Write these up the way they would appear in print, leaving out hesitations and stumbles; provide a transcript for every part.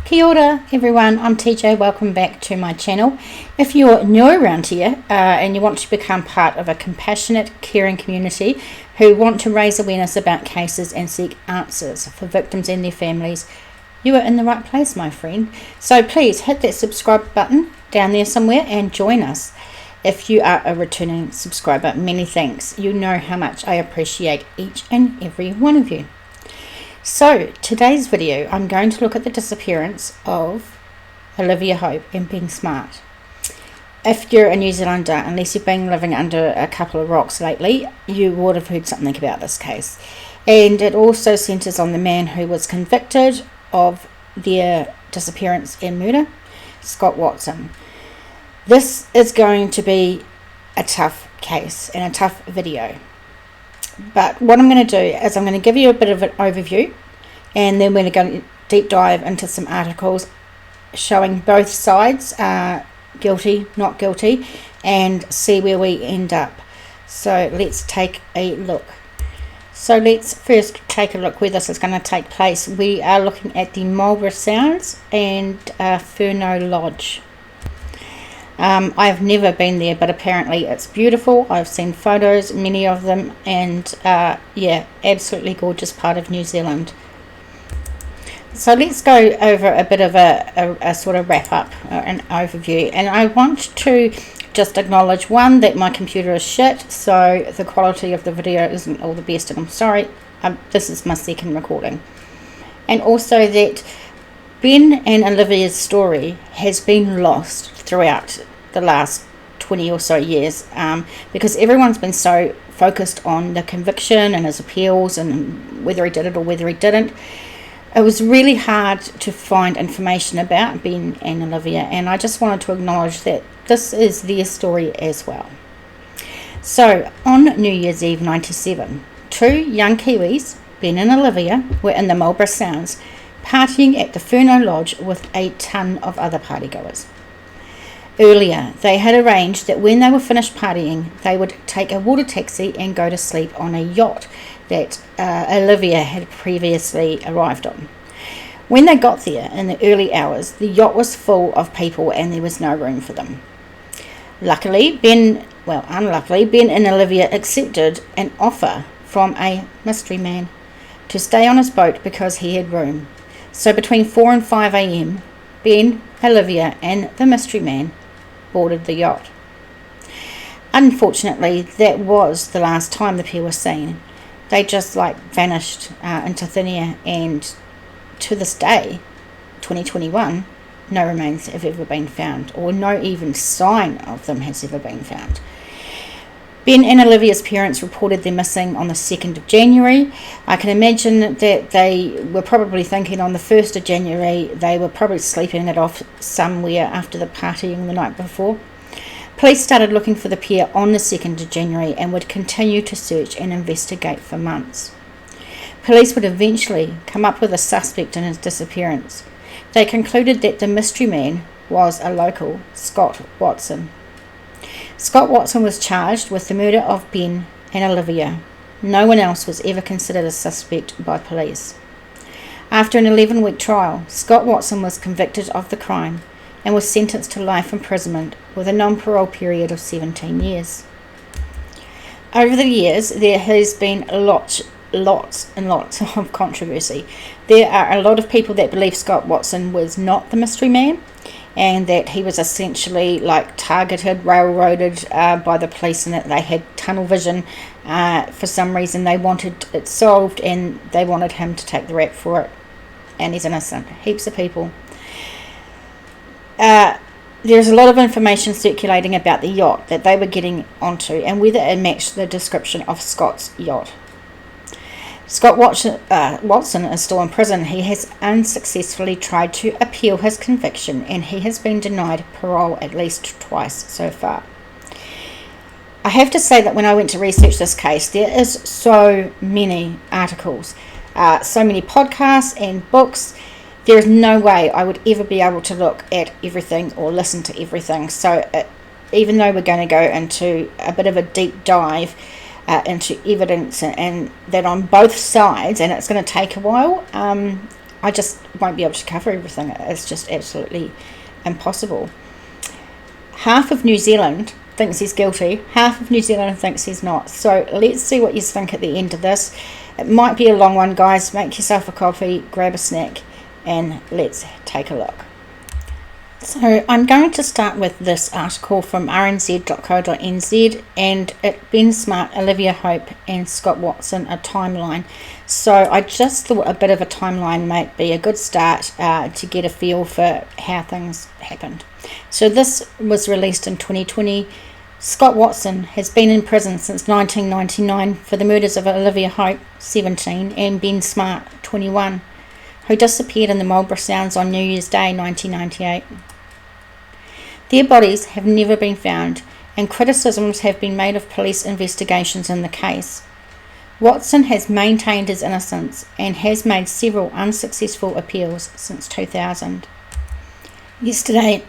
Kia ora everyone, I'm TJ, welcome back to my channel. If you're new around here and you want to become part of a compassionate, caring community who want to raise awareness about cases and seek answers for victims and their families, you are in the right place, my friend. So please hit that subscribe button down there somewhere and join us. If you are a returning subscriber, many thanks. You know how much I appreciate each and every one of you. So, today's video, I'm going to look at the disappearance of Olivia Hope and Ben Smart. If you're a New Zealander, unless you've been living under a couple of rocks lately, you would have heard something about this case. And it also centres on the man who was convicted of their disappearance and murder, Scott Watson. This is going to be a tough case and a tough video. But what I'm going to do is I'm going to give you a bit of an overview, and then we're going to deep dive into some articles showing both sides, guilty, not guilty, and see where we end up. So let's take a look. So let's first take a look where this is going to take place. We are looking at the Marlborough Sounds and Furneaux Lodge. I've never been there, but apparently it's beautiful. I've seen photos, many of them, and yeah, absolutely gorgeous part of New Zealand. So let's go over a bit of a sort of wrap up, an overview, and I want to just acknowledge, one, that my computer is shit, so the quality of the video isn't all the best, and I'm sorry. This is my second recording. And also that Ben and Olivia's story has been lost throughout the last 20 or so years, because everyone's been so focused on the conviction and his appeals and whether he did it or whether he didn't. It was really hard to find information about Ben and Olivia, and I just wanted to acknowledge that this is their story as well. So on New Year's Eve 97, two young Kiwis, Ben and Olivia, were in the Marlborough Sounds partying at the Furneaux Lodge with a ton of other partygoers. Earlier, they had arranged that when they were finished partying, they would take a water taxi and go to sleep on a yacht that Olivia had previously arrived on. When they got there in the early hours, the yacht was full of people and there was no room for them. Unluckily, Ben and Olivia accepted an offer from a mystery man to stay on his boat because he had room. So between 4 and 5 a.m, Ben, Olivia and the mystery man boarded the yacht. Unfortunately, that was the last time the pair were seen. They just vanished into thin air, and to this day, 2021, no remains have ever been found, or no even sign of them has ever been found. Ben and Olivia's parents reported them missing on the 2nd of January. I can imagine that they were probably thinking on the 1st of January they were probably sleeping it off somewhere after the partying the night before. Police started looking for the pair on the 2nd of January and would continue to search and investigate for months. Police would eventually come up with a suspect in his disappearance. They concluded that the mystery man was a local, Scott Watson. Scott Watson was charged with the murder of Ben and Olivia. No one else was ever considered a suspect by police. After an 11-week trial, Scott Watson was convicted of the crime and was sentenced to life imprisonment with a non-parole period of 17 years. Over the years, there has been lots and lots of controversy. There are a lot of people that believe Scott Watson was not the mystery man, and that he was essentially targeted, railroaded by the police, and that they had tunnel vision. For some reason they wanted it solved and they wanted him to take the rap for it, and he's innocent. Heaps of people. There's a lot of information circulating about the yacht that they were getting onto and whether it matched the description of Scott's yacht. Scott Watson is still in prison. He has unsuccessfully tried to appeal his conviction, and he has been denied parole at least twice so far. I have to say that when I went to research this case, there is so many articles, so many podcasts and books. There is no way I would ever be able to look at everything or listen to everything. So even though we're going to go into a bit of a deep dive into evidence and that on both sides, and it's going to take a while, I just won't be able to cover everything. It's just absolutely impossible. Half of New Zealand thinks he's guilty, half of New Zealand thinks he's not. So let's see what you think at the end of this. It might be a long one, guys. Make yourself a coffee, grab a snack, and let's take a look. So I'm going to start with this article from rnz.co.nz, and Ben Smart, Olivia Hope and Scott Watson, a timeline. So I just thought a bit of a timeline might be a good start to get a feel for how things happened. So this was released in 2020. Scott Watson has been in prison since 1999 for the murders of Olivia Hope, 17, and Ben Smart, 21, who disappeared in the Marlborough Sounds on New Year's Day 1998. Their bodies have never been found, and criticisms have been made of police investigations in the case. Watson has maintained his innocence and has made several unsuccessful appeals since 2000. Yesterday,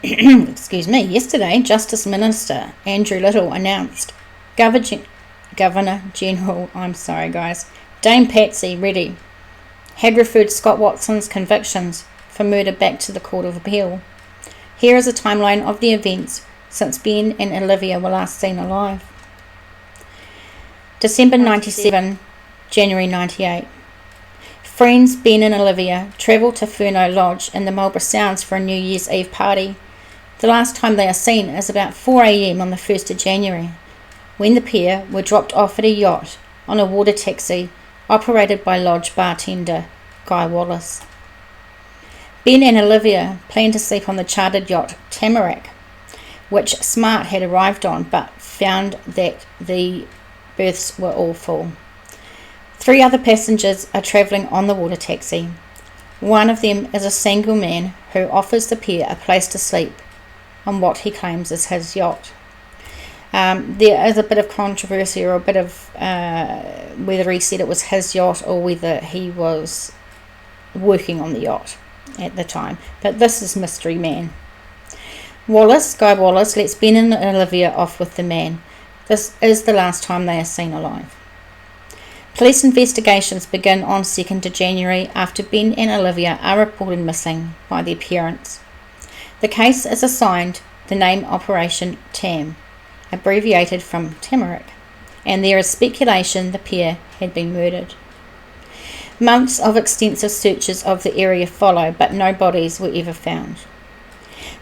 Justice Minister Andrew Little announced Governor General, Dame Patsy Reddy had referred Scott Watson's convictions for murder back to the Court of Appeal. Here is a timeline of the events since Ben and Olivia were last seen alive. December 97, January 98. Friends Ben and Olivia travelled to Furneaux Lodge in the Marlborough Sounds for a New Year's Eve party. The last time they are seen is about 4 a.m. on the 1st of January, when the pair were dropped off at a yacht on a water taxi operated by lodge bartender Guy Wallace. Ben and Olivia planned to sleep on the chartered yacht Tamarack, which Smart had arrived on, but found that the berths were all full. 3 other passengers are travelling on the water taxi. One of them is a single man who offers the pair a place to sleep on what he claims is his yacht. There is a bit of controversy, or a bit of whether he said it was his yacht or whether he was working on the yacht at the time, but this is Mystery Man. Guy Wallace, lets Ben and Olivia off with the man. This is the last time they are seen alive. Police investigations begin on 2nd of January after Ben and Olivia are reported missing by their parents. The case is assigned the name Operation TAM, abbreviated from Tamarack, and there is speculation the pair had been murdered. Months of extensive searches of the area follow, but no bodies were ever found.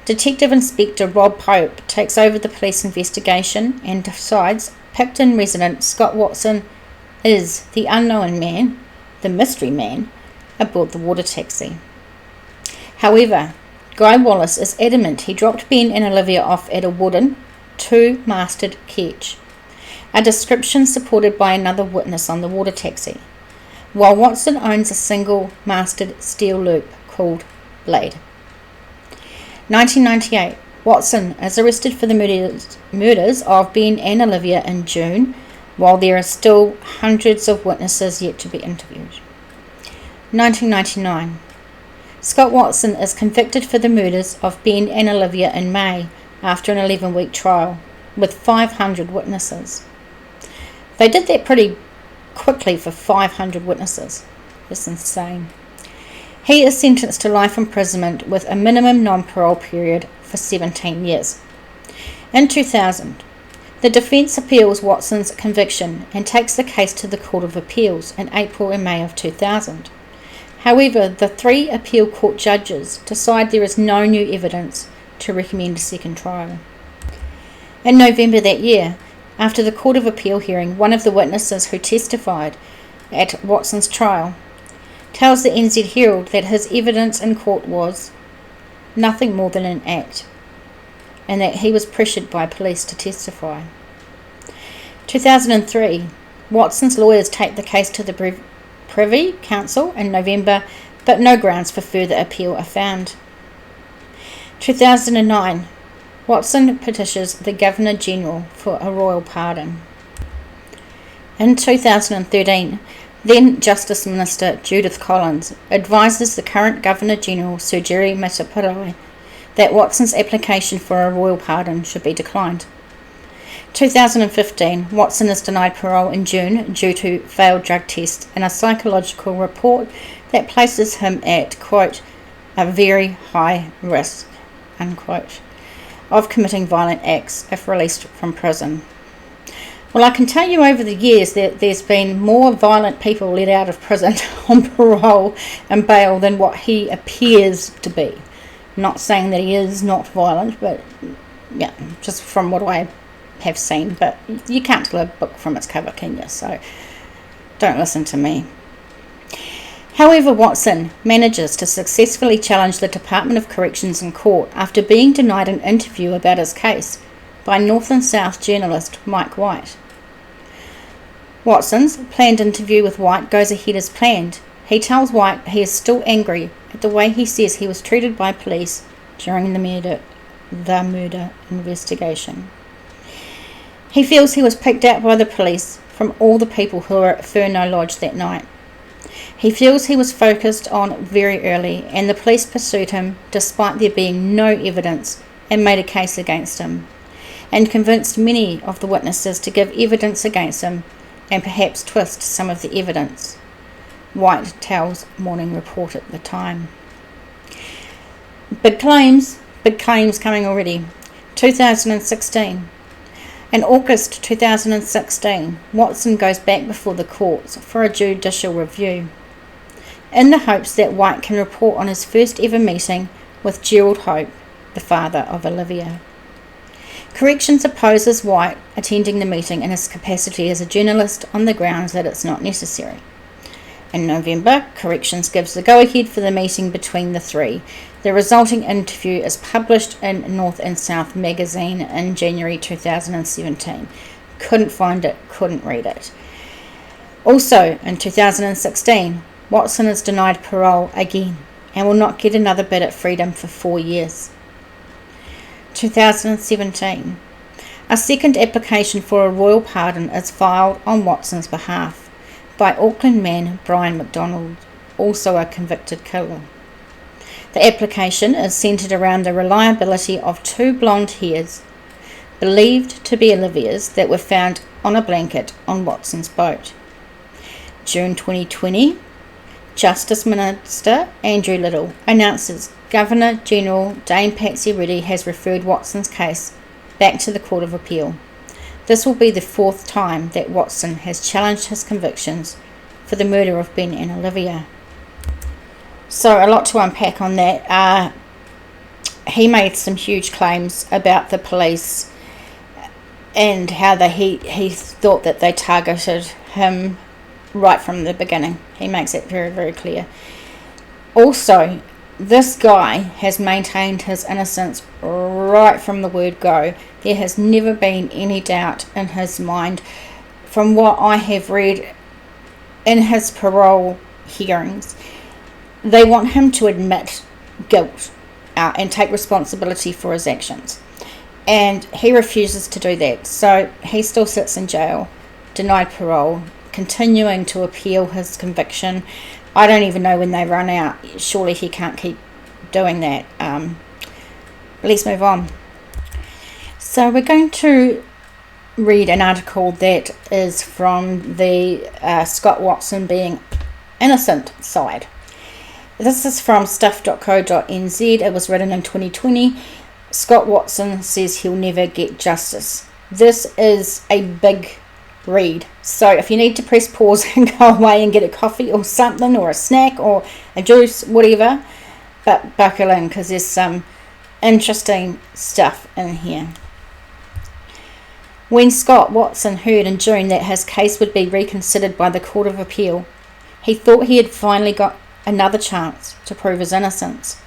Detective Inspector Rob Pope takes over the police investigation and decides Picton resident Scott Watson is the unknown man, the mystery man, aboard the water taxi. However, Guy Wallace is adamant he dropped Ben and Olivia off at a wooden, 2-masted ketch, a description supported by another witness on the water taxi, while Watson owns a single-masted steel loop called Blade. 1998. Watson is arrested for the murders of Ben and Olivia in June, while there are still hundreds of witnesses yet to be interviewed. 1999. Scott Watson is convicted for the murders of Ben and Olivia in May after an 11-week trial, with 500 witnesses. They did that pretty quickly for 500 witnesses. That's insane. He is sentenced to life imprisonment with a minimum non-parole period for 17 years. In 2000, the defence appeals Watson's conviction and takes the case to the Court of Appeals in April and May of 2000. However, the 3 appeal court judges decide there is no new evidence to recommend a second trial. In November that year, after the Court of Appeal hearing, one of the witnesses who testified at Watson's trial tells the NZ Herald that his evidence in court was nothing more than an act, and that he was pressured by police to testify. 2003, Watson's lawyers take the case to the Privy Council in November, but no grounds for further appeal are found. 2009, Watson petitions the Governor General for a royal pardon. In 2013, then Justice Minister Judith Collins advises the current Governor General Sir Jerry Matapirai that Watson's application for a royal pardon should be declined. 2015, Watson is denied parole in June due to failed drug tests and a psychological report that places him at, quote, a very high risk, unquote, of committing violent acts if released from prison. Well, I can tell you over the years that there's been more violent people let out of prison on parole and bail than what he appears to be. Not saying that he is not violent, but yeah, just from what I have seen. But you can't tell a book from its cover, can you? So don't listen to me. However, Watson manages to successfully challenge the Department of Corrections in court after being denied an interview about his case by North and South journalist Mike White. Watson's planned interview with White goes ahead as planned. He tells White he is still angry at the way he says he was treated by police during the murder investigation. He feels he was picked out by the police from all the people who were at Furneaux Lodge that night. He feels he was focused on very early, and the police pursued him despite there being no evidence and made a case against him, and convinced many of the witnesses to give evidence against him and perhaps twist some of the evidence, White tells Morning Report at the time. Big claims coming already. 2016. In August 2016, Watson goes back before the courts for a judicial review, in the hopes that White can report on his first ever meeting with Gerald Hope, the father of Olivia. Corrections opposes White attending the meeting in his capacity as a journalist on the grounds that it's not necessary. In November, Corrections gives the go-ahead for the meeting between the three. The resulting interview is published in North and South magazine in January 2017. Couldn't find it, couldn't read it. Also, in 2016, Watson is denied parole again and will not get another bid at freedom for 4 years. 2017. A second application for a royal pardon is filed on Watson's behalf by Auckland man Brian McDonald, also a convicted killer. The application is centred around the reliability of 2 blonde hairs, believed to be Olivia's, that were found on a blanket on Watson's boat. June 2020, Justice Minister Andrew Little announces Governor-General Dame Patsy Reddy has referred Watson's case back to the Court of Appeal. This will be the 4th time that Watson has challenged his convictions for the murder of Ben and Olivia. So a lot to unpack on that. He made some huge claims about the police and how he thought that they targeted him right from the beginning. He makes it very, very clear. Also, this guy has maintained his innocence right from the word go. There has never been any doubt in his mind. From what I have read in his parole hearings, they want him to admit guilt and take responsibility for his actions. And he refuses to do that. So he still sits in jail, denied parole, continuing to appeal his conviction. I don't even know when they run out. Surely he can't keep doing that. Let's move on. So we're going to read an article that is from the Scott Watson being innocent side. This is from stuff.co.nz. It was written in 2020. Scott Watson says he'll never get justice. This is a big read. So if you need to press pause and go away and get a coffee or something, or a snack or a juice, whatever, but buckle in because there's some interesting stuff in here. When Scott Watson heard in June that his case would be reconsidered by the Court of Appeal, he thought he had finally got another chance to prove his innocence.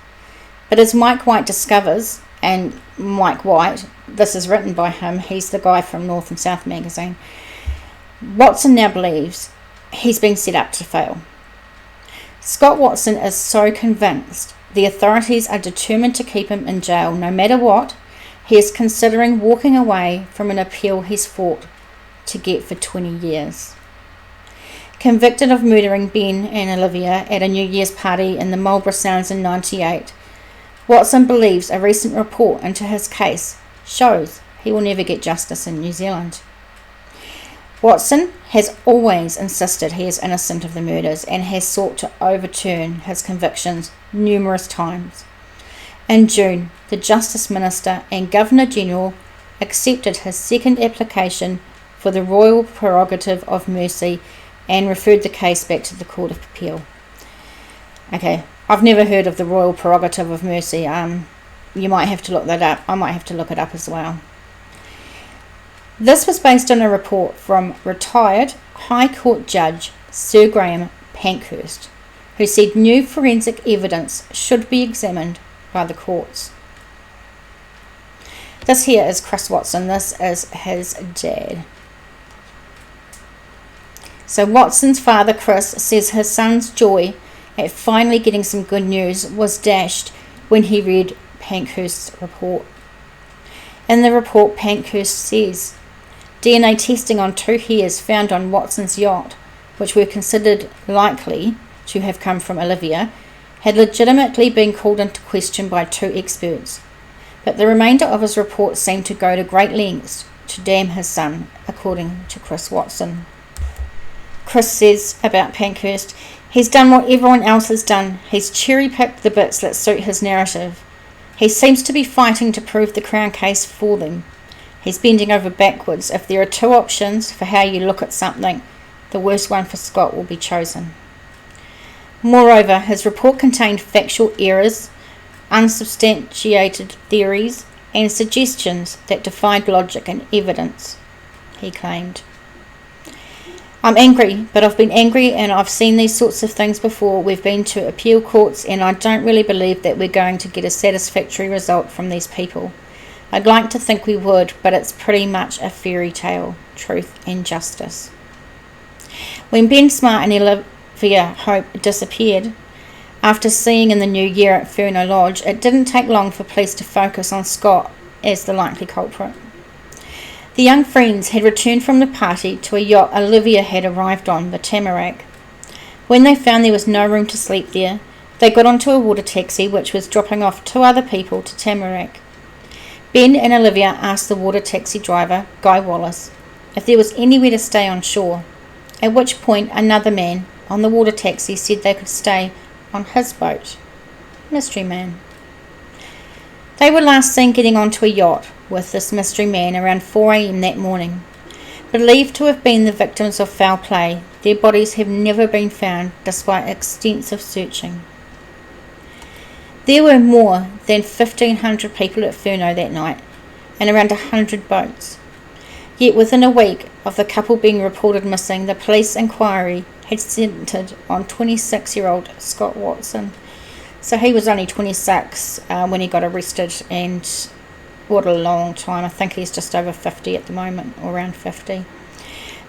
But as Mike White discovers, and Mike White, this is written by him, he's the guy from North and South magazine, Watson now believes he's been set up to fail. Scott Watson is so convinced the authorities are determined to keep him in jail no matter what, he is considering walking away from an appeal he's fought to get for 20 years. Convicted of murdering Ben and Olivia at a New Year's party in the Marlborough Sounds in 1998, Watson believes a recent report into his case shows he will never get justice in New Zealand. Watson has always insisted he is innocent of the murders and has sought to overturn his convictions numerous times. In June, the Justice Minister and Governor-General accepted his second application for the Royal Prerogative of Mercy and referred the case back to the Court of Appeal. Okay, I've never heard of the Royal Prerogative of Mercy. You might have to look that up. I might have to look it up as well. This was based on a report from retired High Court Judge Sir Graham Pankhurst, who said new forensic evidence should be examined by the courts. This here is Chris Watson. This is his dad. So Watson's father, Chris, says his son's joy at finally getting some good news was dashed when he read Pankhurst's report. In the report, Pankhurst says DNA testing on 2 hairs found on Watson's yacht, which were considered likely to have come from Olivia, had legitimately been called into question by 2 experts, but the remainder of his report seemed to go to great lengths to damn his son, according to Chris Watson. Chris says about Pankhurst, he's done what everyone else has done. He's cherry-picked the bits that suit his narrative. He seems to be fighting to prove the Crown case for them. He's bending over backwards. If there are 2 options for how you look at something, the worst one for Scott will be chosen. Moreover, his report contained factual errors, unsubstantiated theories, and suggestions that defied logic and evidence, he claimed. I'm angry, but I've been angry and I've seen these sorts of things before. We've been to appeal courts and I don't really believe that we're going to get a satisfactory result from these people. I'd like to think we would, but it's pretty much a fairy tale, truth and justice. When Ben Smart and Olivia Hope disappeared, after seeing in the new year at Furno Lodge, it didn't take long for police to focus on Scott as the likely culprit. The young friends had returned from the party to a yacht Olivia had arrived on, the Tamarack. When they found there was no room to sleep there, they got onto a water taxi which was dropping off 2 other people to Tamarack. Ben and Olivia asked the water taxi driver, Guy Wallace, if there was anywhere to stay on shore, at which point another man on the water taxi said they could stay on his boat. Mystery man. They were last seen getting onto a yacht with this mystery man around 4 a.m. that morning. Believed to have been the victims of foul play, their bodies have never been found despite extensive searching. There were more than 1,500 people at Furno that night and around 100 boats. Yet within a week of the couple being reported missing, the police inquiry had centred on 26-year-old Scott Watson. So he was only 26 when he got arrested, and what a long time. I think he's just over 50 at the moment, or around 50.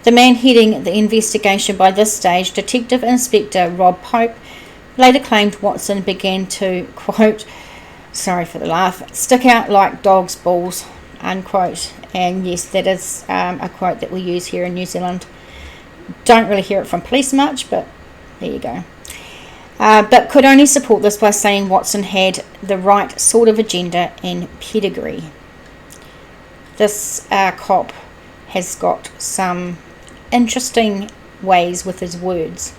The man heading the investigation by this stage, Detective Inspector Rob Pope, later claimed Watson began to, quote, sorry for the laugh, stick out like dog's balls, unquote. And yes, that is a quote that we use here in New Zealand. Don't really hear it from police much, but there you go. But could only support this by saying Watson had the right sort of agenda and pedigree. This cop has got some interesting ways with his words.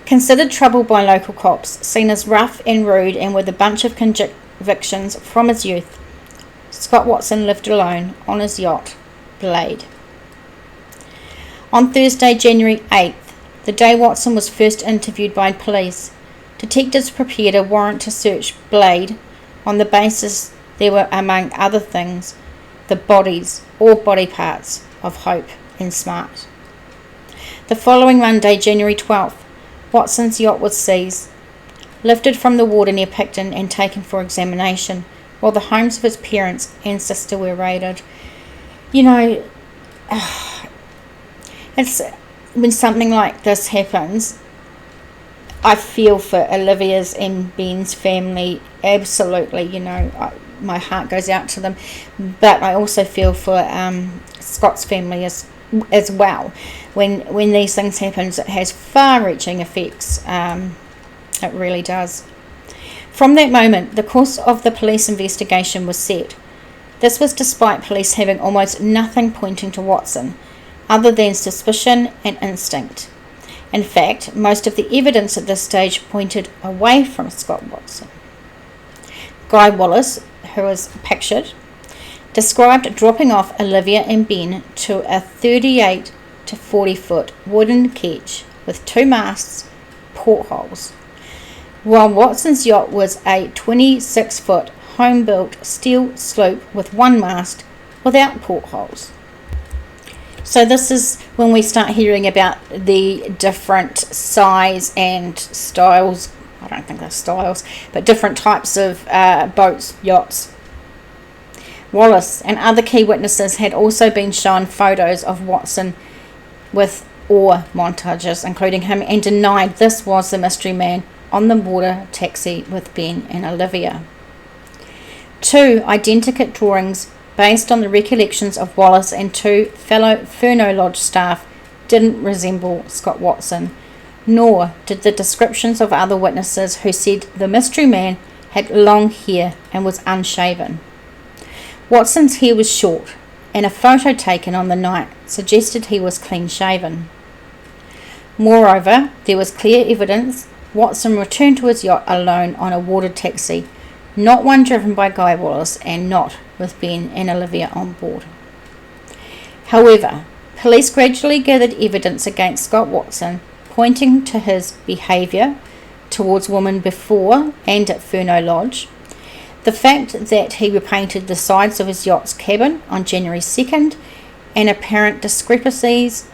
Considered trouble by local cops, seen as rough and rude and with a bunch of convictions from his youth, Scott Watson lived alone on his yacht, Blade. On Thursday, January 8th, the day Watson was first interviewed by police, detectives prepared a warrant to search Blade on the basis there were, among other things, the bodies or body parts of Hope and Smart. The following Monday, January 12th, Watson's yacht was seized, lifted from the water near Picton and taken for examination, while the homes of his parents and sister were raided. You know, it's when something like this happens, I feel for Olivia's and Ben's family, absolutely, you know, my heart goes out to them, but I also feel for Scott's family as well. When these things happen, it has far-reaching effects, it really does. From that moment, the course of the police investigation was set. This was despite police having almost nothing pointing to Watson, other than suspicion and instinct. In fact, most of the evidence at this stage pointed away from Scott Watson. Guy Wallace, who is pictured, described dropping off Olivia and Ben to a 38 to 40 foot wooden ketch with 2 masts, portholes, while Watson's yacht was a 26 foot home-built steel sloop with 1 mast without portholes. So this is when we start hearing about the different size and styles, I don't think they're styles, but different types of boats, yachts. Wallace and other key witnesses had also been shown photos of Watson with oar montages, including him, and denied this was the mystery man on the water taxi with Ben and Olivia. 2 identikit drawings based on the recollections of Wallace and 2 fellow Furneaux Lodge staff didn't resemble Scott Watson, nor did the descriptions of other witnesses who said the mystery man had long hair and was unshaven. Watson's hair was short, and a photo taken on the night suggested he was clean-shaven. Moreover, there was clear evidence Watson returned to his yacht alone on a water taxi, not one driven by Guy Wallace and not with Ben and Olivia on board. However, police gradually gathered evidence against Scott Watson, pointing to his behaviour towards women before and at Furneaux Lodge, the fact that he repainted the sides of his yacht's cabin on January 2nd, and apparent discrepancies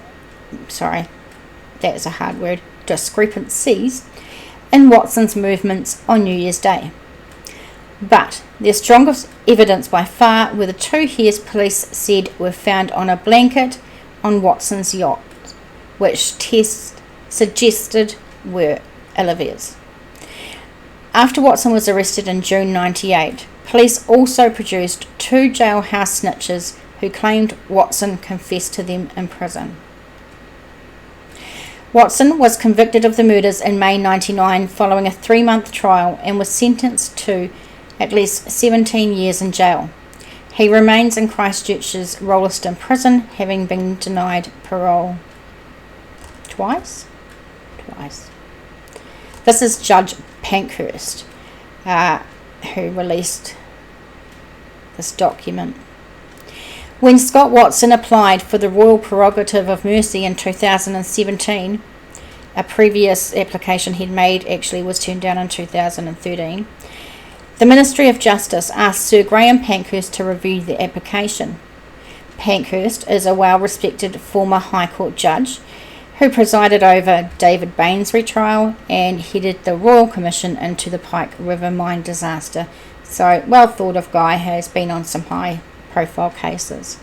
in Watson's movements on New Year's Day. But their strongest evidence by far were the 2 hairs police said were found on a blanket on Watson's yacht, which tests suggested were Olivia's. After Watson was arrested in June 1998, police also produced 2 jailhouse snitches who claimed Watson confessed to them in prison. Watson was convicted of the murders in May 1999 following a 3-month trial and was sentenced to at least 17 years in jail. He remains in Christchurch's Rolleston prison, having been denied parole twice. This is Judge Pankhurst, who released this document. When Scott Watson applied for the Royal Prerogative of Mercy in 2017, a previous application he'd made actually was turned down in 2013, the Ministry of Justice asked Sir Graham Pankhurst to review the application. Pankhurst is a well-respected former High Court judge who presided over David Bain's retrial and headed the Royal Commission into the Pike River mine disaster. So, well thought of guy, has been on some high-profile cases.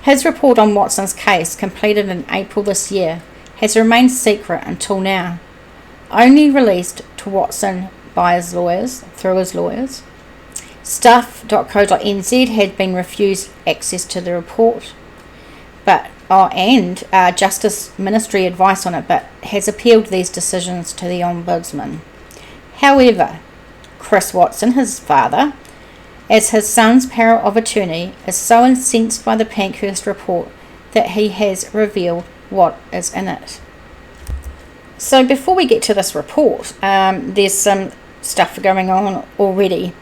His report on Watson's case, completed in April this year, has remained secret until now, only released to Watson by his lawyers, through his lawyers. Stuff.co.nz had been refused access to the report, and Justice Ministry advice on it, but has appealed these decisions to the Ombudsman. However, Chris Watson, his father, as his son's power of attorney, is so incensed by the Pankhurst report that he has revealed what is in it. So before we get to this report, there's some stuff going on already.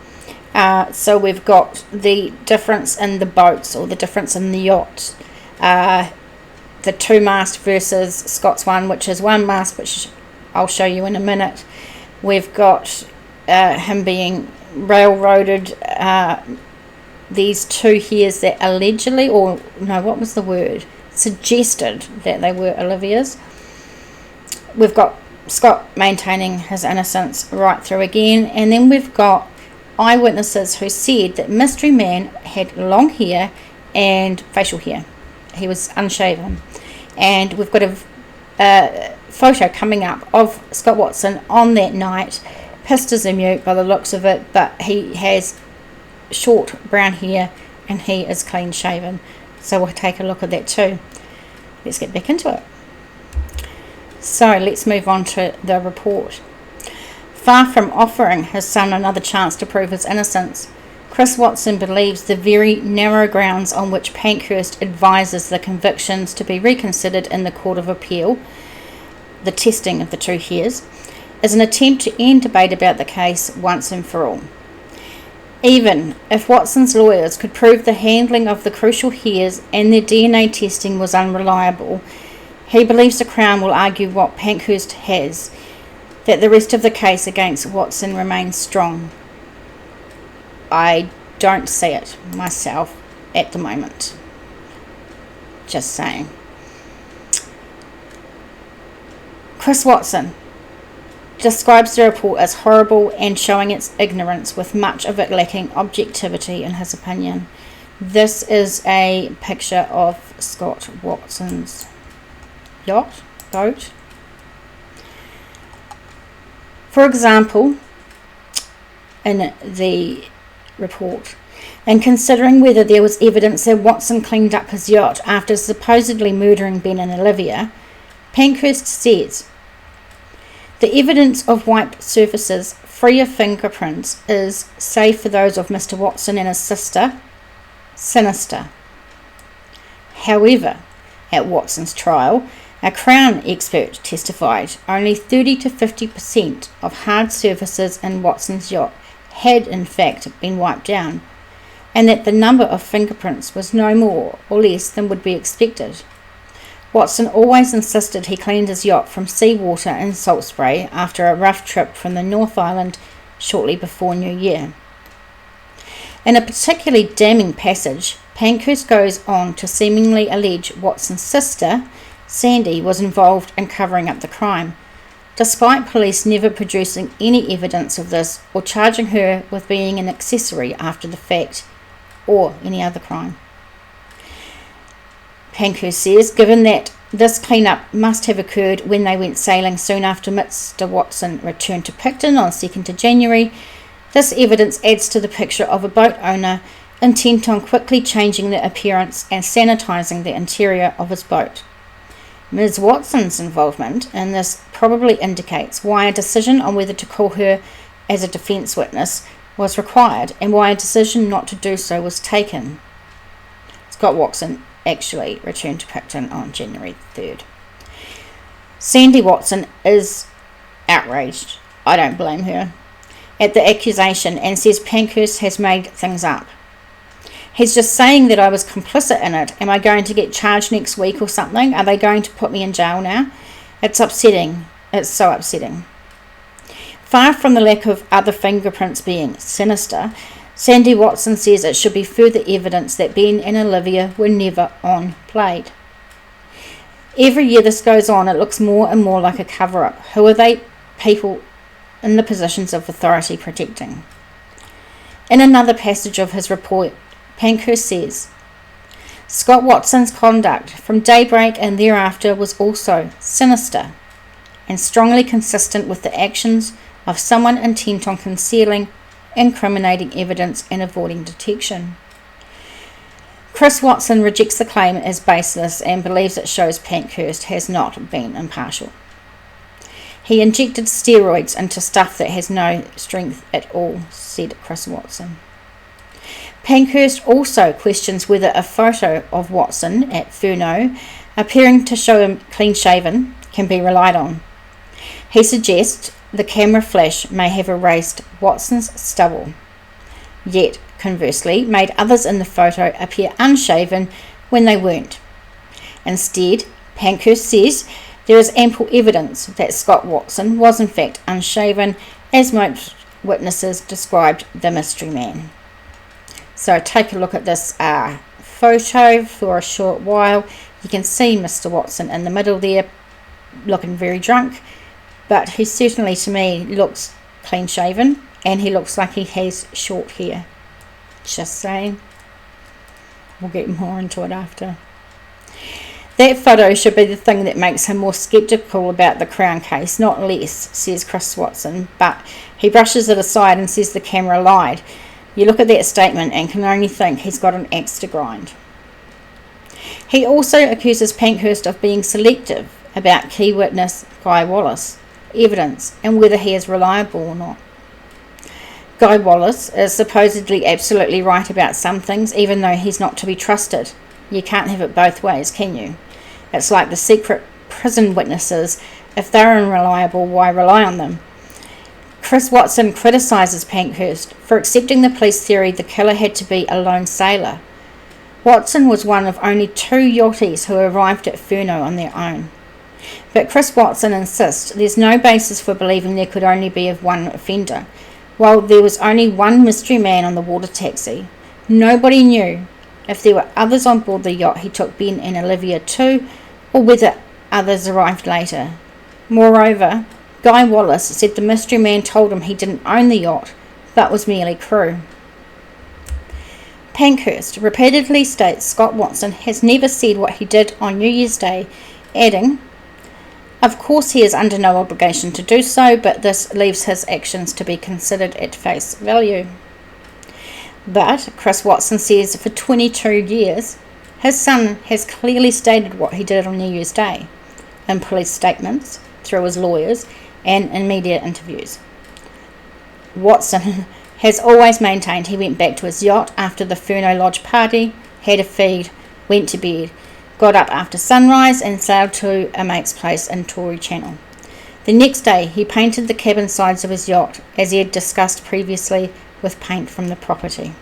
So we've got the difference in the boats, or the difference in the yacht. The 2-mast versus Scott's one, which is 1 mast, which I'll show you in a minute. We've got him being railroaded, these 2 hairs that allegedly, or no, what was the word? Suggested that they were Olivia's. We've got Scott maintaining his innocence right through again, and then we've got eyewitnesses who said that mystery man had long hair and facial hair. He was unshaven, and we've got a photo coming up of Scott Watson on that night, pissed as a mute by the looks of it, but he has short brown hair and he is clean shaven. So we'll take a look at that too. Let's get back into it. So let's move on to the report. Far from offering his son another chance to prove his innocence, Chris Watson believes the very narrow grounds on which Pankhurst advises the convictions to be reconsidered in the Court of Appeal, the testing of the two hairs, is an attempt to end debate about the case once and for all. Even if Watson's lawyers could prove the handling of the crucial hairs and their DNA testing was unreliable, he believes the Crown will argue what Pankhurst has, that the rest of the case against Watson remains strong. I don't see it myself at the moment. Just saying. Chris Watson describes the report as horrible and showing its ignorance, with much of it lacking objectivity in his opinion. This is a picture of Scott Watson's boat. For example, in the report, and considering whether there was evidence that Watson cleaned up his yacht after supposedly murdering Ben and Olivia, Pankhurst says, the evidence of wiped surfaces free of fingerprints is, save for those of Mr. Watson and his sister, sinister. However, at Watson's trial, a Crown expert testified only 30 to 50% of hard surfaces in Watson's yacht had in fact been wiped down, and that the number of fingerprints was no more or less than would be expected. Watson always insisted he cleaned his yacht from seawater and salt spray after a rough trip from the North Island shortly before New Year. In a particularly damning passage, Pankhurst goes on to seemingly allege Watson's sister, Sandy, was involved in covering up the crime, despite police never producing any evidence of this or charging her with being an accessory after the fact or any other crime. Pankhurst says, given that this clean-up must have occurred when they went sailing soon after Mr. Watson returned to Picton on 2nd of January, this evidence adds to the picture of a boat owner intent on quickly changing the appearance and sanitising the interior of his boat. Ms. Watson's involvement in this probably indicates why a decision on whether to call her as a defence witness was required and why a decision not to do so was taken. Scott Watson actually returned to Picton on January 3rd. Sandy Watson is outraged, I don't blame her, at the accusation and says Pankhurst has made things up. He's just saying that I was complicit in it. Am I going to get charged next week or something? Are they going to put me in jail now? It's upsetting. It's so upsetting. Far from the lack of other fingerprints being sinister, Sandy Watson says it should be further evidence that Ben and Olivia were never on Blade. Every year this goes on, it looks more and more like a cover-up. Who are they people in the positions of authority protecting? In another passage of his report, Pankhurst says, Scott Watson's conduct from daybreak and thereafter was also sinister and strongly consistent with the actions of someone intent on concealing incriminating evidence and avoiding detection. Chris Watson rejects the claim as baseless and believes it shows Pankhurst has not been impartial. He injected steroids into stuff that has no strength at all, said Chris Watson. Pankhurst also questions whether a photo of Watson at Furneaux, appearing to show him clean-shaven, can be relied on. He suggests the camera flash may have erased Watson's stubble, yet, conversely, made others in the photo appear unshaven when they weren't. Instead, Pankhurst says there is ample evidence that Scott Watson was in fact unshaven, as most witnesses described the mystery man. So take a look at this photo for a short while. You can see Mr. Watson in the middle there, looking very drunk, but he certainly, to me, looks clean shaven, and he looks like he has short hair. Just saying. We'll get more into it after. That photo should be the thing that makes him more sceptical about the Crown case, not less, says Chris Watson, but he brushes it aside and says the camera lied. You look at that statement and can only think he's got an axe to grind. He also accuses Pankhurst of being selective about key witness Guy Wallace evidence and whether he is reliable or not. Guy Wallace is supposedly absolutely right about some things, even though he's not to be trusted. You can't have it both ways, can you? It's like the secret prison witnesses. If they're unreliable, why rely on them? Chris Watson criticises Pankhurst for accepting the police theory the killer had to be a lone sailor. Watson was one of only 2 yachties who arrived at Furneaux on their own. But Chris Watson insists there's no basis for believing there could only be of one offender. While there was only one mystery man on the water taxi, nobody knew if there were others on board the yacht he took Ben and Olivia to, or whether others arrived later. Moreover, Guy Wallace said the mystery man told him he didn't own the yacht, but was merely crew. Pankhurst repeatedly states Scott Watson has never said what he did on New Year's Day, adding, "Of course he is under no obligation to do so, but this leaves his actions to be considered at face value." But Chris Watson says for 22 years, his son has clearly stated what he did on New Year's Day, in police statements, through his lawyers, and in media interviews. Watson has always maintained he went back to his yacht after the Furneaux Lodge party, had a feed, went to bed, got up after sunrise and sailed to a mate's place in Tory Channel. The next day he painted the cabin sides of his yacht, as he had discussed previously, with paint from the property.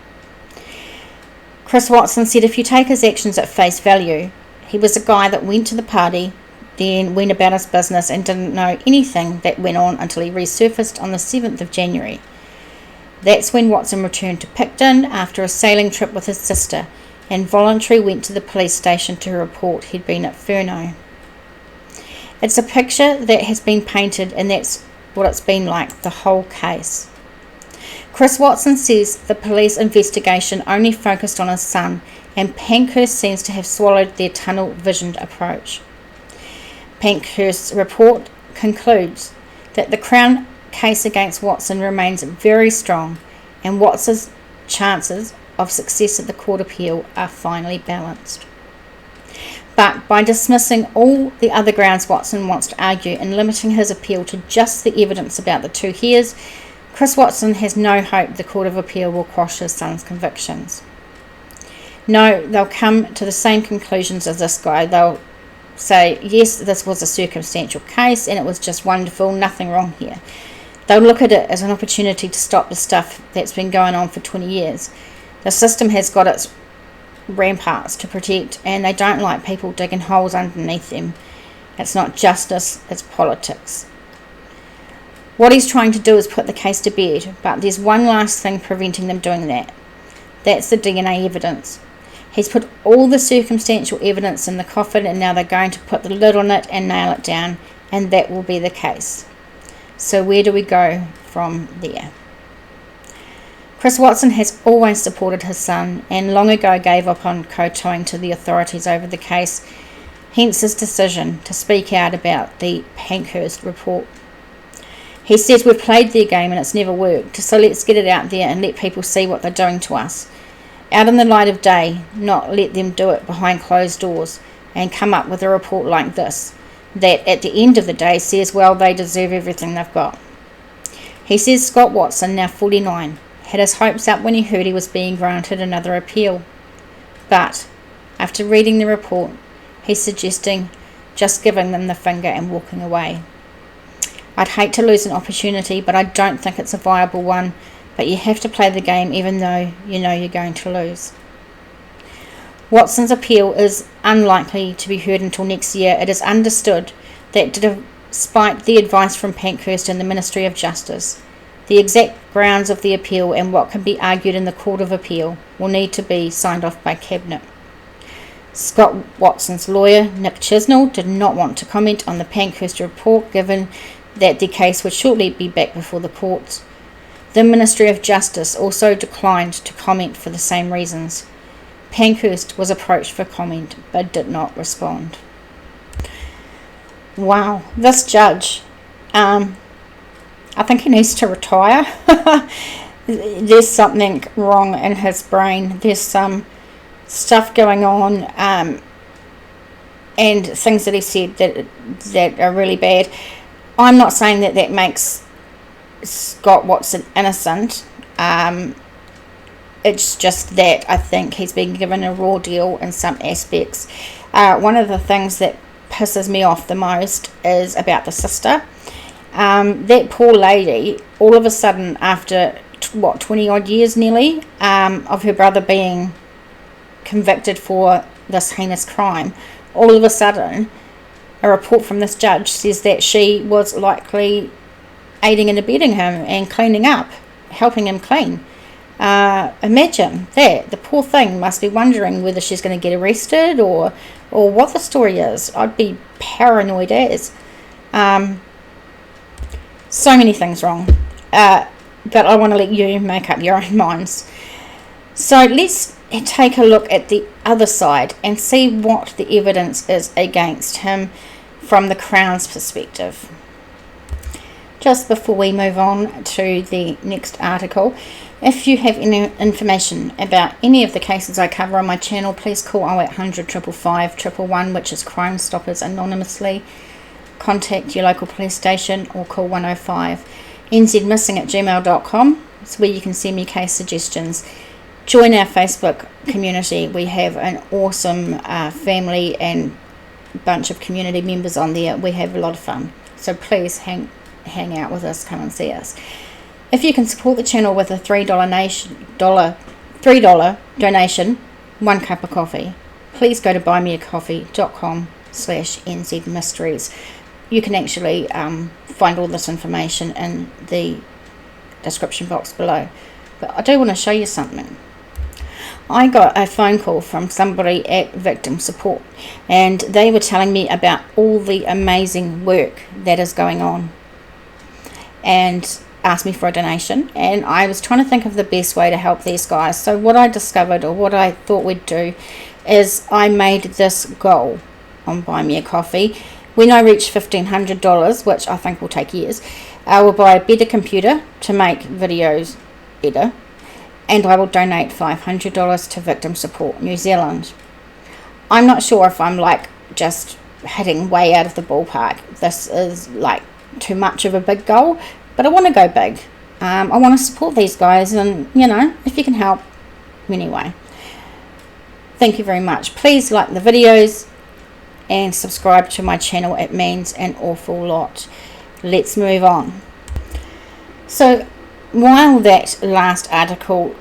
Chris Watson said if you take his actions at face value, he was a guy that went to the party, then went about his business and didn't know anything that went on until he resurfaced on the 7th of January. That's when Watson returned to Picton after a sailing trip with his sister and voluntarily went to the police station to report he'd been at Furneaux. It's a picture that has been painted, and that's what it's been like the whole case. Chris Watson says the police investigation only focused on his son, and Pankhurst seems to have swallowed their tunnel-visioned approach. Pankhurst's report concludes that the Crown case against Watson remains very strong, and Watson's chances of success at the court appeal are finely balanced. But by dismissing all the other grounds Watson wants to argue and limiting his appeal to just the evidence about the 2 hares, Chris Watson has no hope the Court of Appeal will quash his son's convictions. No, they'll come to the same conclusions as this guy. They'll say, yes, this was a circumstantial case and it was just wonderful, nothing wrong here. They'll look at it as an opportunity to stop the stuff that's been going on for 20 years. The system has got its ramparts to protect, and they don't like people digging holes underneath them. It's not justice, it's politics. What he's trying to do is put the case to bed, but there's one last thing preventing them doing that. That's the DNA evidence. He's put all the circumstantial evidence in the coffin, and now they're going to put the lid on it and nail it down, and that will be the case. So where do we go from there? Chris Watson has always supported his son and long ago gave up on kowtowing to the authorities over the case, hence his decision to speak out about the Pankhurst report. He says we've played their game and it's never worked, so let's get it out there and let people see what they're doing to us. Out in the light of day, not let them do it behind closed doors and come up with a report like this, that at the end of the day says, well, they deserve everything they've got. He says Scott Watson, now 49, had his hopes up when he heard he was being granted another appeal. But after reading the report, he's suggesting just giving them the finger and walking away. I'd hate to lose an opportunity, but I don't think it's a viable one. But you have to play the game even though you know you're going to lose. Watson's appeal is unlikely to be heard until next year. It is understood that despite the advice from Pankhurst and the Ministry of Justice, the exact grounds of the appeal and what can be argued in the Court of Appeal will need to be signed off by Cabinet. Scott Watson's lawyer, Nick Chisnell, did not want to comment on the Pankhurst report, given that the case would shortly be back before the courts. The Ministry of Justice also declined to comment for the same reasons. Pankhurst was approached for comment but did not respond. Wow, this judge, I think he needs to retire. There's something wrong in his brain. There's some stuff going on and things that he said that are really bad. I'm not saying that makes Scott Watson innocent. It's just that I think he's been given a raw deal in some aspects. One of the things that pisses me off the most is about the sister. That poor lady, all of a sudden, after 20 odd years nearly, of her brother being convicted for this heinous crime, all of a sudden a report from this judge says that she was likely aiding and abetting him and cleaning up, helping him clean. Imagine that. The poor thing must be wondering whether she's going to get arrested or what the story is. I'd be paranoid as. So many things wrong, but I want to let you make up your own minds. So let's take a look at the other side and see what the evidence is against him from the Crown's perspective. Just before we move on to the next article, if you have any information about any of the cases I cover on my channel, please call 0800 555 111, which is Crimestoppers anonymously. Contact your local police station or call 105 nzmissing@gmail.com. It's where you can send me case suggestions. Join our Facebook community. We have an awesome family and bunch of community members on there. We have a lot of fun. So please hang out with us. Come and see us. If you can support the channel with a $3 donation, 1 cup of coffee, please go to buymeacoffee.com/nzmysteries. You can actually find all this information in the description box below. But I do want to show you something. I got a phone call from somebody at Victim Support, and they were telling me about all the amazing work that is going on, and asked me for a donation. And I was trying to think of the best way to help these guys. So what I discovered, or what I thought we'd do, is I made this goal on Buy Me a Coffee. When I reach $1,500, which I think will take years, I will buy a better computer to make videos better, and I will donate $500 to Victim Support New Zealand. I'm not sure if I'm just hitting way out of the ballpark. This is too much of a big goal, but I want to go big. I want to support these guys, and if you can help anyway. Thank you very much. Please like the videos and subscribe to my channel. It means an awful lot. Let's move on. So while that last article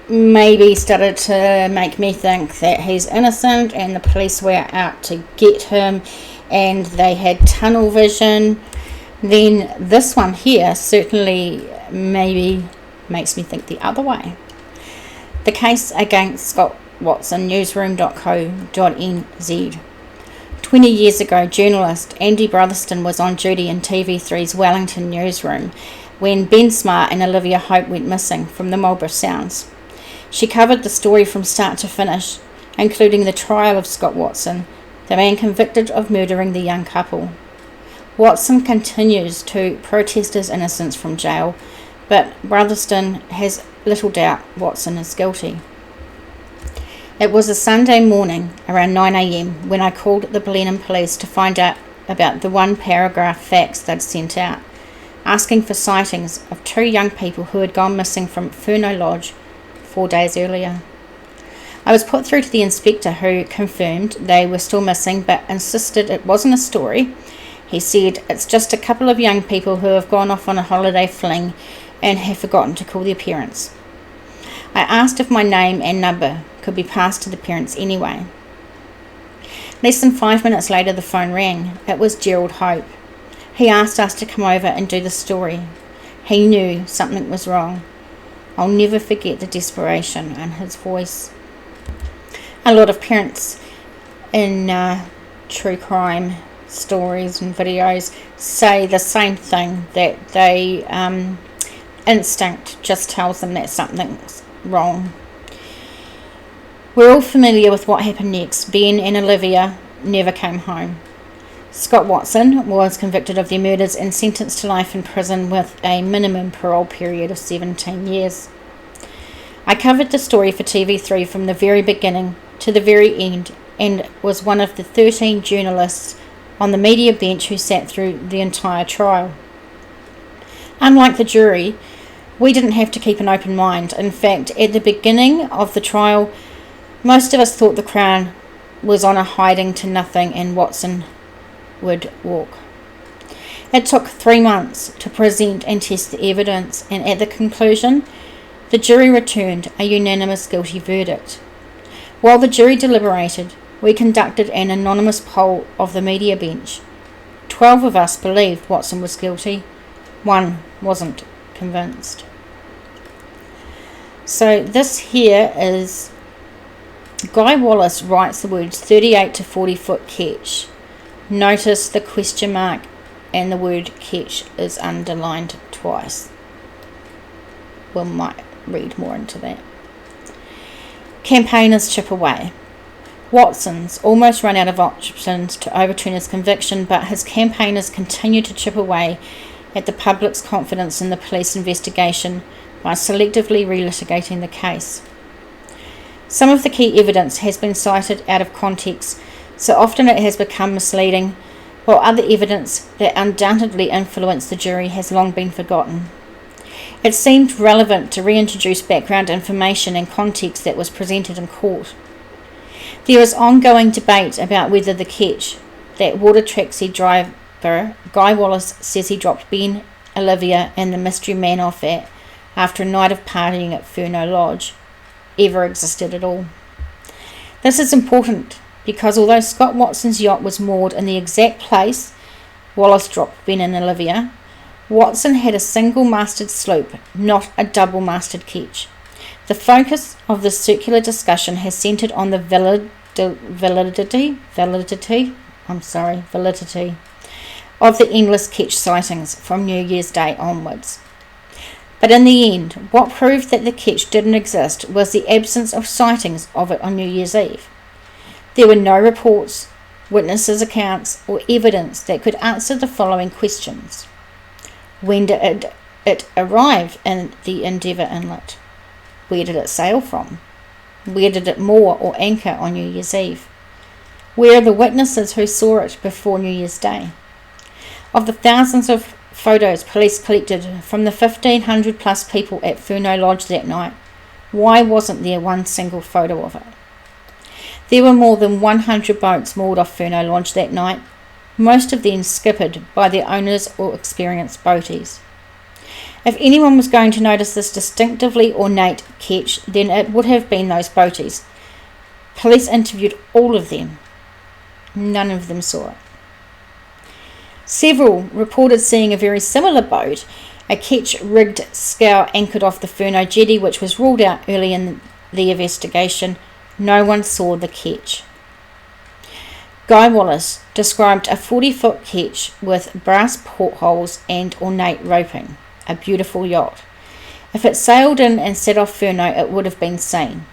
maybe started to make me think that he's innocent and the police were out to get him and they had tunnel vision, then this one here certainly maybe makes me think the other way. The case against Scott Watson, newsroom.co.nz. 20 years ago, journalist Andy Brotherston was on duty in TV3's Wellington newsroom when Ben Smart and Olivia Hope went missing from the Marlborough Sounds. She covered the story from start to finish, including the trial of Scott Watson, the man convicted of murdering the young couple. Watson continues to protest his innocence from jail, but Brotherston has little doubt Watson is guilty. It was a Sunday morning around 9 a.m. when I called the Blenheim police to find out about the one-paragraph fax they'd sent out, asking for sightings of 2 young people who had gone missing from Furno Lodge 4 days earlier. I was put through to the inspector, who confirmed they were still missing but insisted it wasn't a story. He said it's just a couple of young people who have gone off on a holiday fling and have forgotten to call their parents. I asked if my name and number could be passed to the parents anyway. Less than 5 minutes later, the phone rang. It was Gerald Hope. He asked us to come over and do the story. He knew something was wrong. I'll never forget the desperation in his voice. A lot of parents in true crime stories and videos say the same thing, that they instinct just tells them that something's wrong. We're all familiar with what happened next. Ben and Olivia never came home. Scott Watson was convicted of their murders and sentenced to life in prison with a minimum parole period of 17 years. I covered the story for TV3 from the very beginning to the very end, and was one of the 13 journalists on the media bench who sat through the entire trial. Unlike the jury, We didn't have to keep an open mind. In fact, at the beginning of the trial, most of us thought the Crown was on a hiding to nothing and Watson would walk. It took 3 months to present and test the evidence, and at the conclusion, the jury returned a unanimous guilty verdict. While the jury deliberated, we conducted an anonymous poll of the media bench. 12 of us believed Watson was guilty. 1 wasn't convinced. So this here is Guy Wallace writes the words 38 to 40 foot catch. Notice the question mark and the word catch is underlined twice. We might read more into that. Campaigners chip away. Watson's almost run out of options to overturn his conviction, but his campaigners continue to chip away at the public's confidence in the police investigation by selectively relitigating the case. Some of the key evidence has been cited out of context, so often it has become misleading, while other evidence that undoubtedly influenced the jury has long been forgotten. It seemed relevant to reintroduce background information and context that was presented in court. There is ongoing debate about whether the catch, that water taxi driver Guy Wallace says he dropped Ben, Olivia and the mystery man off at after a night of partying at Furneaux Lodge, ever existed at all. This is important because although Scott Watson's yacht was moored in the exact place Wallace dropped Ben and Olivia, Watson had a single-masted sloop, not a double-masted ketch. The focus of this circular discussion has centred on the validity of the endless ketch sightings from New Year's Day onwards. But in the end, what proved that the ketch didn't exist was the absence of sightings of it on New Year's Eve. There were no reports, witnesses' accounts, or evidence that could answer the following questions. When did it arrive in the Endeavour Inlet? Where did it sail from? Where did it moor or anchor on New Year's Eve? Where are the witnesses who saw it before New Year's Day? Of the thousands of photos police collected from the 1,500 plus people at Furneaux Lodge that night, why wasn't there one single photo of it? There were more than 100 boats moored off Furneaux Lodge that night, most of them skippered by their owners or experienced boaties. If anyone was going to notice this distinctively ornate ketch, then it would have been those boaties. Police interviewed all of them. None of them saw it. Several reported seeing a very similar boat, a ketch-rigged scow anchored off the Furneaux jetty, which was ruled out early in the investigation. No one saw the ketch. Guy Wallace described a 40-foot ketch with brass portholes and ornate roping, a beautiful yacht. If it sailed in and set off Furneaux, it would have been seen.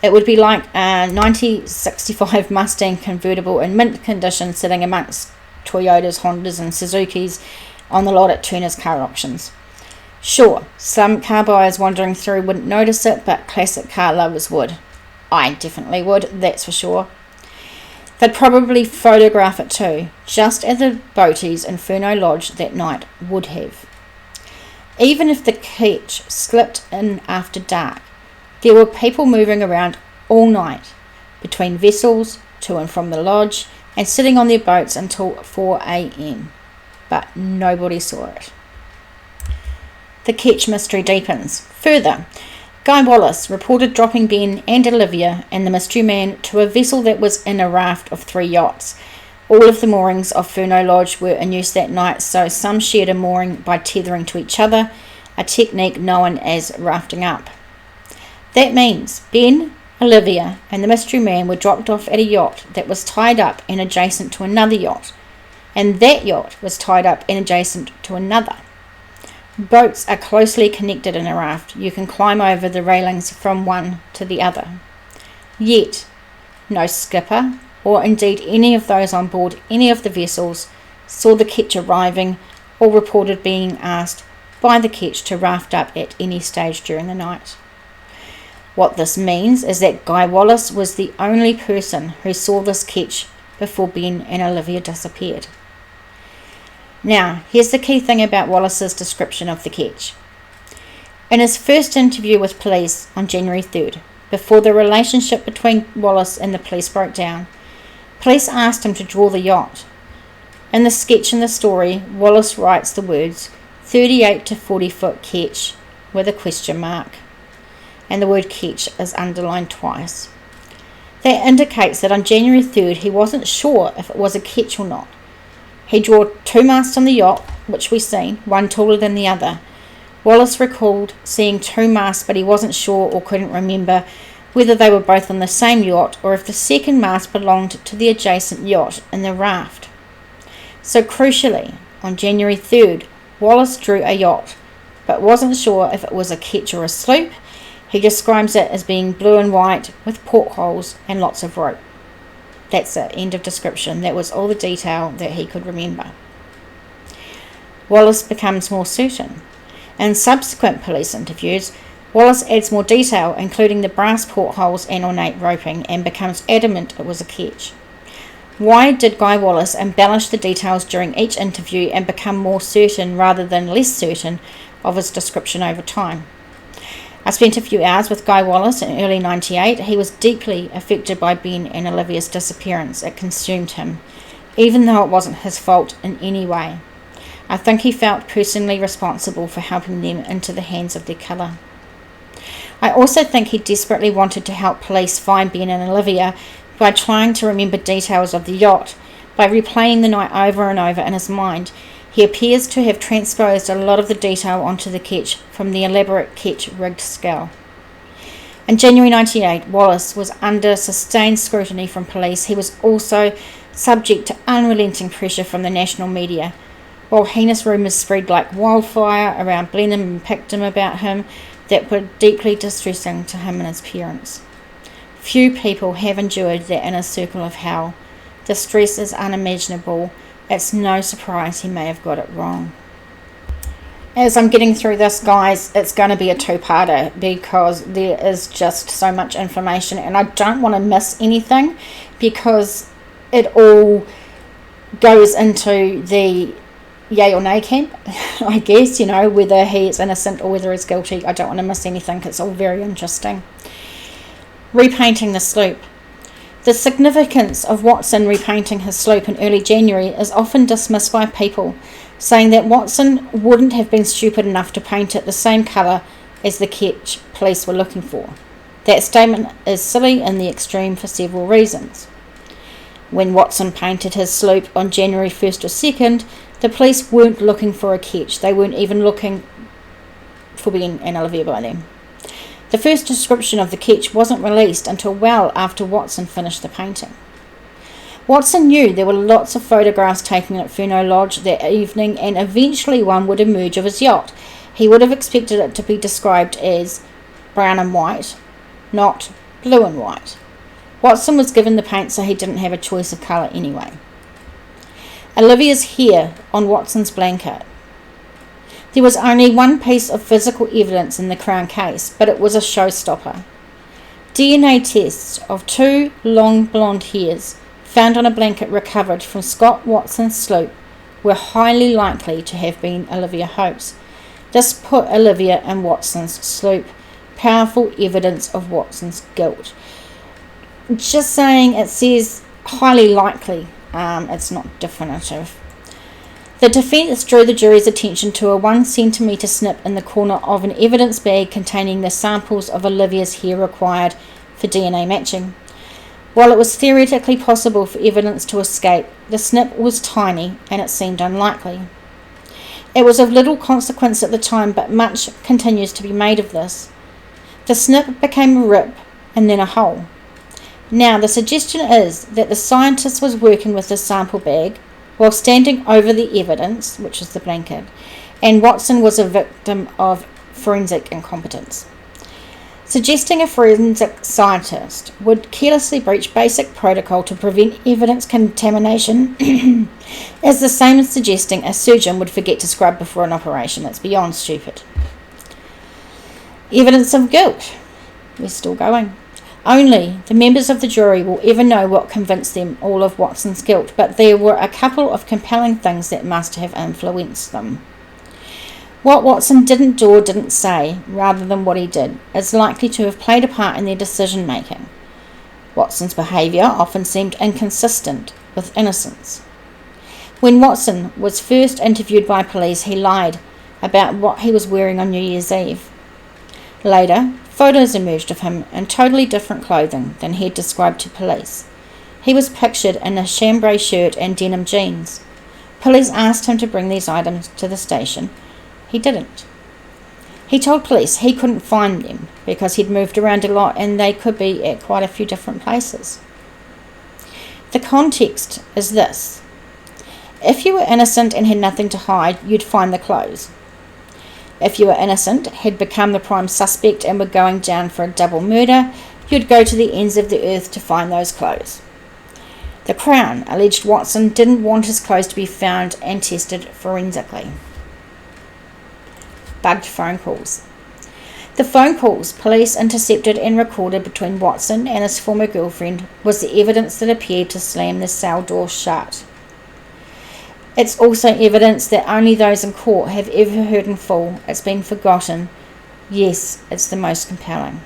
It would be like a 1965 Mustang convertible in mint condition sitting amongst Toyotas, Hondas and Suzukis on the lot at Turner's Car Auctions. Sure, some car buyers wandering through wouldn't notice it, but classic car lovers would. I definitely would, that's for sure. They'd probably photograph it too, just as the boaties in Furneaux Lodge that night would have. Even if the ketch slipped in after dark, there were people moving around all night, between vessels, to and from the lodge, and sitting on their boats until 4 a.m. But nobody saw it. The ketch mystery deepens. Further, Guy Wallace reported dropping Ben and Olivia and the mystery man to a vessel that was in a raft of 3 yachts. All of the moorings of Furneaux Lodge were in use that night, so some shared a mooring by tethering to each other, a technique known as rafting up. That means Ben, Olivia and the mystery man were dropped off at a yacht that was tied up and adjacent to another yacht, and that yacht was tied up and adjacent to another. Boats are closely connected in a raft. You can climb over the railings from one to the other. Yet, no skipper, or indeed any of those on board any of the vessels, saw the ketch arriving or reported being asked by the ketch to raft up at any stage during the night. What this means is that Guy Wallace was the only person who saw this ketch before Ben and Olivia disappeared. Now, here's the key thing about Wallace's description of the ketch. In his first interview with police on January 3rd, before the relationship between Wallace and the police broke down, police asked him to draw the yacht. In the sketch in the story, Wallace writes the words 38 to 40 foot ketch with a question mark, and the word ketch is underlined twice. That indicates that on January 3rd he wasn't sure if it was a ketch or not. He drew 2 masts on the yacht, which we seen, one taller than the other. Wallace recalled seeing 2 masts, but he wasn't sure or couldn't remember whether they were both on the same yacht or if the second mast belonged to the adjacent yacht in the raft. So crucially, on January 3rd, Wallace drew a yacht, but wasn't sure if it was a ketch or a sloop. He describes it as being blue and white with portholes and lots of rope. That's it, end of description. That was all the detail that he could remember. Wallace becomes more certain. In subsequent police interviews, Wallace adds more detail, including the brass portholes and ornate roping, and becomes adamant it was a ketch. Why did Guy Wallace embellish the details during each interview and become more certain rather than less certain of his description over time? I spent a few hours with Guy Wallace in early '98. He was deeply affected by Ben and Olivia's disappearance. It consumed him, even though it wasn't his fault in any way. I think he felt personally responsible for helping them into the hands of their killer. I also think he desperately wanted to help police find Ben and Olivia by trying to remember details of the yacht. By replaying the night over and over in his mind, he appears to have transposed a lot of the detail onto the ketch from the elaborate ketch rigged scow. In January '98, Wallace was under sustained scrutiny from police. He was also subject to unrelenting pressure from the national media. While heinous rumours spread like wildfire around Blenheim and Picton about him that were deeply distressing to him and his parents. Few people have endured that inner circle of hell. The stress is unimaginable. It's no surprise he may have got it wrong. As I'm getting through this, guys, it's going to be a 2-parter because there is just so much information and I don't want to miss anything because it all goes into the yay or nay camp, I guess, whether he is innocent or whether he's guilty. I don't want to miss anything. It's all very interesting. Repainting the sloop. The significance of Watson repainting his sloop in early January is often dismissed by people, saying that Watson wouldn't have been stupid enough to paint it the same colour as the ketch police were looking for. That statement is silly in the extreme for several reasons. When Watson painted his sloop on January 1st or 2nd, the police weren't looking for a ketch. They weren't even looking for Ben and Olivia by then. The first description of the ketch wasn't released until well after Watson finished the painting. Watson knew there were lots of photographs taken at Furneaux Lodge that evening and eventually one would emerge of his yacht. He would have expected it to be described as brown and white, not blue and white. Watson was given the paint so he didn't have a choice of colour anyway. Olivia's hair on Watson's blanket. There was only one piece of physical evidence in the Crown case, but it was a showstopper. DNA tests of 2 long blonde hairs found on a blanket recovered from Scott Watson's sloop were highly likely to have been Olivia Hope's. This put Olivia in Watson's sloop. Powerful evidence of Watson's guilt. Just saying, it says highly likely. It's not definitive. The defence drew the jury's attention to a 1 centimetre snip in the corner of an evidence bag containing the samples of Olivia's hair required for DNA matching. While it was theoretically possible for evidence to escape, the snip was tiny and it seemed unlikely. It was of little consequence at the time, but much continues to be made of this. The snip became a rip and then a hole. Now, the suggestion is that the scientist was working with the sample bag while standing over the evidence, which is the blanket, and Watson was a victim of forensic incompetence. Suggesting a forensic scientist would carelessly breach basic protocol to prevent evidence contamination is the same as suggesting a surgeon would forget to scrub before an operation. It's beyond stupid. Evidence of guilt. We're still going. Only the members of the jury will ever know what convinced them all of Watson's guilt, but there were a couple of compelling things that must have influenced them. What Watson didn't do or didn't say, rather than what he did, is likely to have played a part in their decision making. Watson's behaviour often seemed inconsistent with innocence. When Watson was first interviewed by police, he lied about what he was wearing on New Year's Eve. Later, photos emerged of him in totally different clothing than he had described to police. He was pictured in a chambray shirt and denim jeans. Police asked him to bring these items to the station. He didn't. He told police he couldn't find them because he'd moved around a lot and they could be at quite a few different places. The context is this. If you were innocent and had nothing to hide, you'd find the clothes. If you were innocent, had become the prime suspect and were going down for a double murder, you'd go to the ends of the earth to find those clothes. The Crown alleged Watson didn't want his clothes to be found and tested forensically. Bugged phone calls. The phone calls police intercepted and recorded between Watson and his former girlfriend was the evidence that appeared to slam the cell door shut. It's also evidence that only those in court have ever heard in full. It's been forgotten. Yes, it's the most compelling.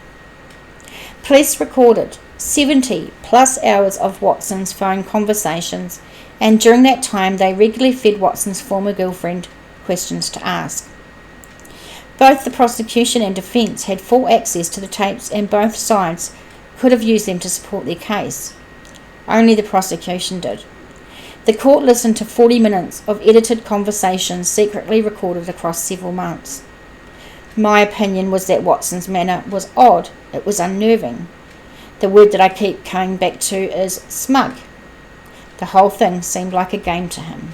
Police recorded 70 plus hours of Watson's phone conversations, and during that time they regularly fed Watson's former girlfriend questions to ask. Both the prosecution and defence had full access to the tapes, and both sides could have used them to support their case. Only the prosecution did. The court listened to 40 minutes of edited conversations secretly recorded across several months. My opinion was that Watson's manner was odd. It was unnerving. The word that I keep coming back to is smug. The whole thing seemed like a game to him.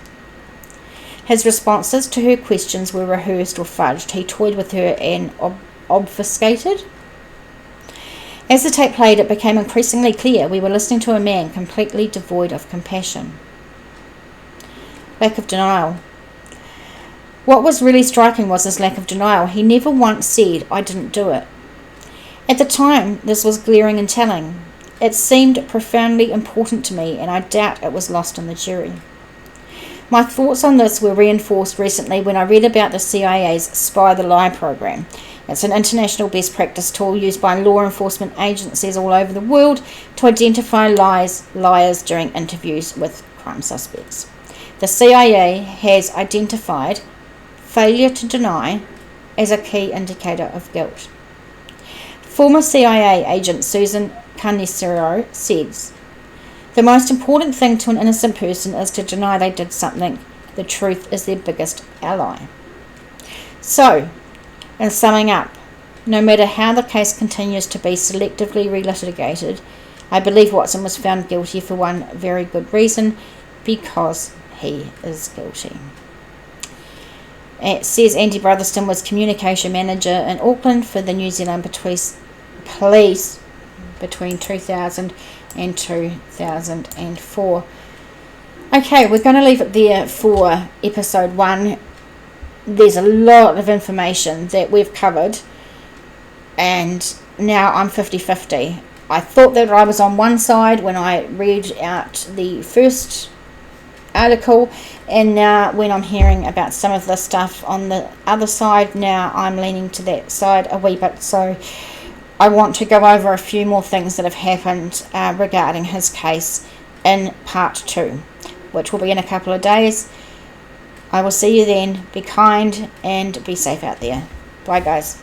His responses to her questions were rehearsed or fudged. He toyed with her and obfuscated. As the tape played, it became increasingly clear we were listening to a man completely devoid of compassion. Lack of denial. What was really striking was his lack of denial. He never once said, "I didn't do it." At the time, this was glaring and telling. It seemed profoundly important to me, and I doubt it was lost on the jury. My thoughts on this were reinforced recently when I read about the CIA's Spy the Lie program. It's an international best practice tool used by law enforcement agencies all over the world to identify liars during interviews with crime suspects. The CIA has identified failure to deny as a key indicator of guilt. Former CIA agent Susan Carnicero says, "The most important thing to an innocent person is to deny they did something. The truth is their biggest ally." So, in summing up, no matter how the case continues to be selectively relitigated, I believe Watson was found guilty for one very good reason, because he is guilty. It says Andy Brotherston was communication manager in Auckland for the New Zealand Police between 2000 and 2004. Okay, we're going to leave it there for episode 1. There's a lot of information that we've covered, and now I'm 50-50. I thought that I was on one side when I read out the first article, and now when I'm hearing about some of the stuff on the other side, now I'm leaning to that side a wee bit. So I want to go over a few more things that have happened regarding his case in part 2, which will be in a couple of days. I will see you then. Be kind and be safe out there. Bye, guys.